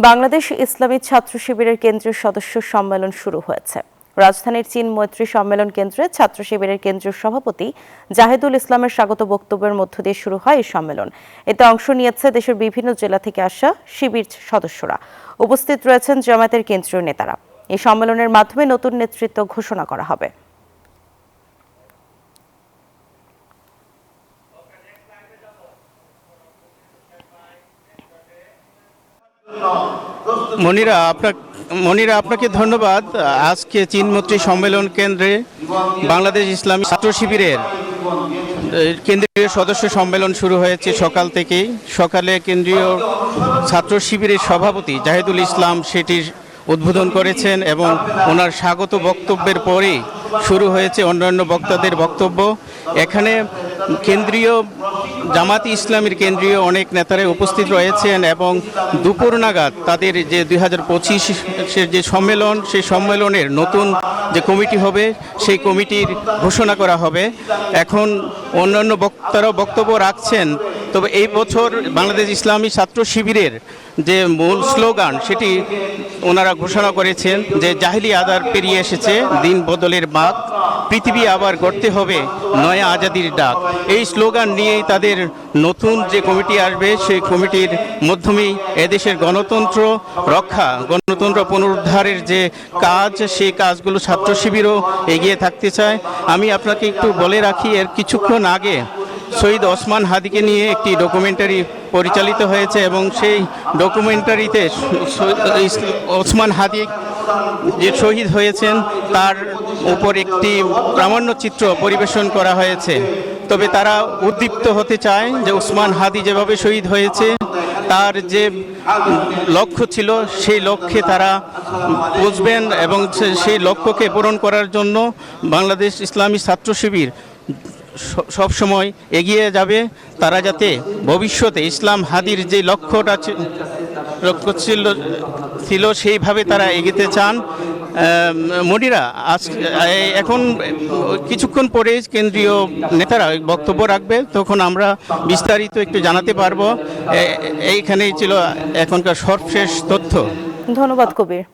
বাংলাদেশ ইসলামী ছাত্র শিবিরের কেন্দ্রীয় সদস্য সম্মেলন শুরু হয়েছে। রাজধানীর চীন মৈত্রী সম্মেলন কেন্দ্রে ছাত্র শিবিরের কেন্দ্রীয় সভাপতি জাহিদুল ইসলামের স্বাগত বক্তব্যের মধ্য দিয়ে শুরু হয় এই সম্মেলন। এতে অংশ নিয়েছে দেশের বিভিন্ন জেলা থেকে আসা শিবির সদস্যরা। উপস্থিত রয়েছেন জামায়াতের কেন্দ্রীয় নেতারা। এই সম্মেলনের মাধ্যমে নতুন নেতৃত্ব ঘোষণা করা হবে। মনিরা, আপনাকে ধন্যবাদ। আজকে চীন মৈত্রী সম্মেলন কেন্দ্রে বাংলাদেশ ইসলামী ছাত্র শিবিরের কেন্দ্রীয় সদস্য সম্মেলন শুরু হয়েছে সকাল থেকেই। সকালে কেন্দ্রীয় ছাত্র শিবিরের সভাপতি জাহিদুল ইসলাম সেটির উদ্বোধন করেছেন এবং ওনার স্বাগত বক্তব্যের পরেই শুরু হয়েছে অন্যান্য বক্তাদের বক্তব্য। এখানে কেন্দ্রীয় জামাত ইসলামীর কেন্দ্রীয় অনেক নেতারা উপস্থিত রয়েছেন এবং দুপুর নাগাদ তাদের যে 2025-এর যে সম্মেলন, সেই সম্মেলনের নতুন যে কমিটি হবে সেই কমিটির ঘোষণা করা হবে। এখন অন্যান্য বক্তারাও বক্তব্য রাখছেন। তবে এই বছর বাংলাদেশ ইসলামী ছাত্র শিবিরের যে মূল স্লোগান সেটি ওনারা ঘোষণা করেছেন যে জাহিলি আদার পেরিয়ে এসেছে, দিন বদলের বাক, পৃথিবী আবার গড়তে হবে নয়া আজাদির ডাক। এই স্লোগান নিয়েই তাদের নতুন যে কমিটি আসবে সেই কমিটির মাধ্যমেই এদেশের গণতন্ত্র রক্ষা, গণতন্ত্র পুনরুদ্ধারের যে কাজ, সেই কাজগুলো ছাত্র শিবিরও এগিয়ে থাকতে চায়। আমি আপনাকে একটু বলে রাখি, এর কিছুক্ষণ আগে শহীদ ওসমান হাদিকে নিয়ে একটি ডকুমেন্টারি পরিচালিত হয়েছে এবং সেই ডকুমেন্টারিতে ওসমান হাদি যে শহীদ হয়েছেন তার উপর একটি প্রামাণ্যচিত্র পরিবেশন করা হয়েছে। তবে তারা উদ্দীপ্ত হতে চায় যে ওসমান হাদি যেভাবে শহীদ হয়েছে তার যে লক্ষ্য ছিল সেই লক্ষ্যে তারা পৌঁছবেন এবং সেই লক্ষ্যকে পূরণ করার জন্য বাংলাদেশ ইসলামী ছাত্র শিবির সব সময় এগিয়ে যাবে। তারা যাতে ভবিষ্যতে ইসলাম হাদির যে লক্ষ্যটা ছিল সেইভাবে তারা এগিয়ে চান। মনিরা, এখন কিছুক্ষণ পরে কেন্দ্রীয় নেতারা বক্তব্য রাখবে, তখন আমরা বিস্তারিত একটু জানাতে পারবো। এইখানেই ছিল এখনকার সর্বশেষ তথ্য। ধন্যবাদ কবির।